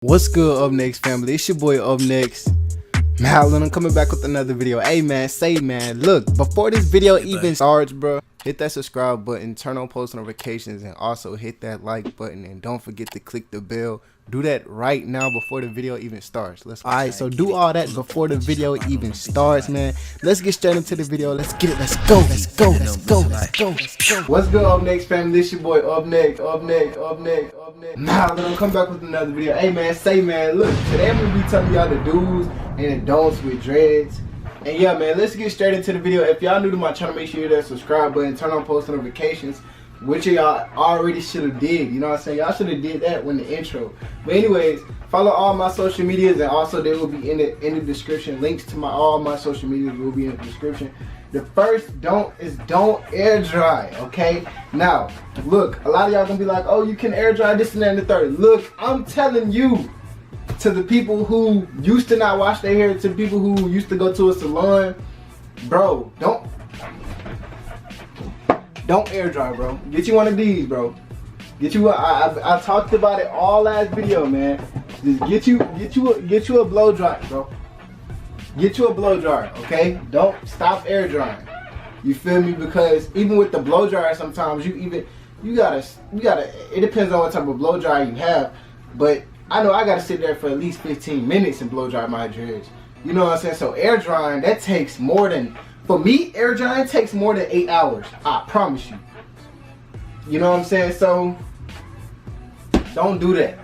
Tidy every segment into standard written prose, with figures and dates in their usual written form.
What's good, Up Next family? It's your boy Up Next. Malin, I'm coming back with another video. Hey man, look, before this video even starts, bro, hit that subscribe button, turn on post notifications, and also hit that like button, and don't forget to click the bell. Do that right now before the video even starts. Alright, so do all that before the video even starts, man. Let's get straight into the video. Let's get it. Let's go. What's good, Up Next family? This your boy Up Next. Malin, I'm coming back with another video. Hey man, look, today I'm gonna be telling y'all the do's and the don'ts with dreads. And yeah, man, let's get straight into the video. If y'all new to my channel, make sure you hit that subscribe button, turn on post notifications, which y'all already should have did. You know what I'm saying? Y'all should have did that when the intro. But anyways, follow all my social medias, and also they will be in the description. Links to all my social medias will be in the description. The first don't is don't air dry, okay? Now, look, a lot of y'all gonna be like, oh, you can air dry this and that and the third. Look, I'm telling you, to the people who used to not wash their hair, to the people who used to go to a salon, bro, don't air dry, bro. Get you one of these, bro. Get you I talked about it all last video, man. Just get you a blow dryer, bro. Get you a blow dryer, okay? Don't stop air drying. You feel me? Because even with the blow dryer, sometimes you gotta. It depends on what type of blow dryer you have, but I know I gotta sit there for at least 15 minutes and blow dry my dreads. You know what I'm saying? So air drying, that takes more than, for me, air drying takes more than 8 hours. I promise you. You know what I'm saying? So don't do that.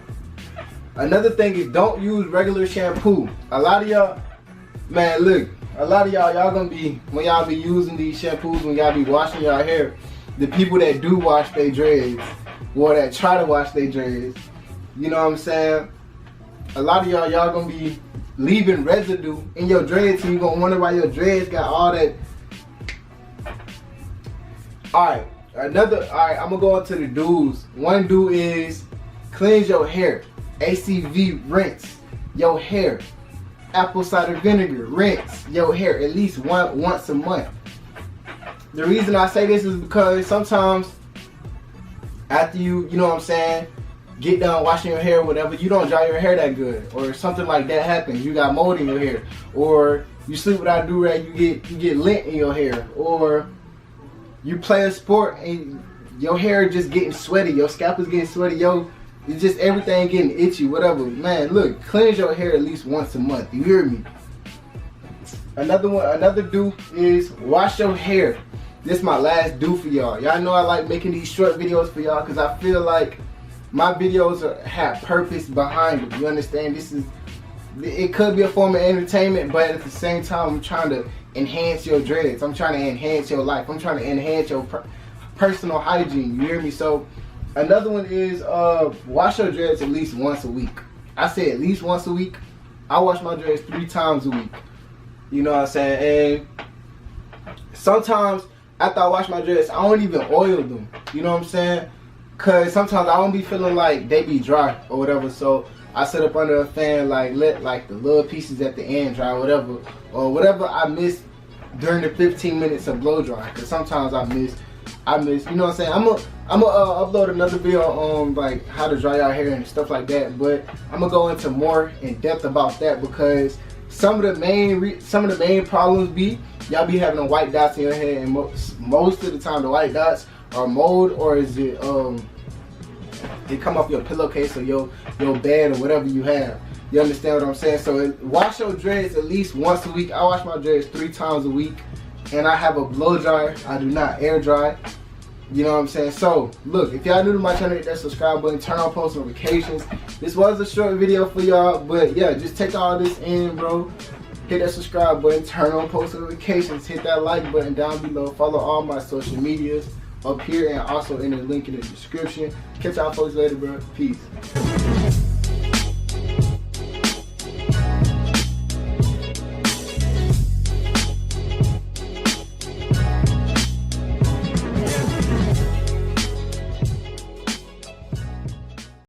Another thing is don't use regular shampoo. A lot of y'all, man, look, a lot of y'all gonna be, when y'all be using these shampoos, when y'all be washing y'all hair, the people that do wash their dreads, or that try to wash their dreads, you know what I'm saying? A lot of y'all gonna be leaving residue in your dreads, and you gonna wonder why your dreads got all that. Alright, I'm gonna go into the do's. One do is cleanse your hair. ACV, rinse your hair. Apple cider vinegar, rinse your hair at least once a month. The reason I say this is because sometimes after you know what I'm saying, get done washing your hair or whatever, you don't dry your hair that good, or something like that happens. You got mold in your hair, or you sleep without a do-rag, you get lint in your hair, or you play a sport and your hair just getting sweaty, your scalp is getting sweaty, it's just everything getting itchy, whatever. Man, look, cleanse your hair at least once a month. You hear me? Another do is wash your hair. This is my last do for y'all. Y'all know I like making these short videos for y'all because I feel like my videos have purpose behind them. You understand? It could be a form of entertainment, but at the same time, I'm trying to enhance your dreads. I'm trying to enhance your life. I'm trying to enhance your personal hygiene. You hear me? So another one is wash your dreads at least once a week. I say at least once a week. I wash my dreads 3 times a week. You know what I'm saying? And sometimes after I wash my dreads, I don't even oil them. You know what I'm saying? Cause sometimes I don't be feeling like they be dry or whatever, so I sit up under a fan, like let like the little pieces at the end dry, or whatever I miss during the 15 minutes of blow dry. Cause sometimes I miss. You know what I'm saying? I'm gonna upload another video on like how to dry your hair and stuff like that, but I'm gonna go into more in depth about that because some of the main problems be y'all be having white dots in your hair, and most of the time the white dots are mold, or is it they come off your pillowcase or your bed or whatever you have. You understand what I'm saying? So wash your dreads at least once a week. I wash my dreads 3 times a week, and I have a blow dryer. I do not air dry. You know what I'm saying? So look, if y'all new to my channel, hit that subscribe button, turn on post notifications. This was a short video for y'all, but yeah, just take all this in, bro. Hit that subscribe button, turn on post notifications, hit that like button down below, follow all my social medias up here and also in the link in the description. Catch y'all folks later, bro. Peace.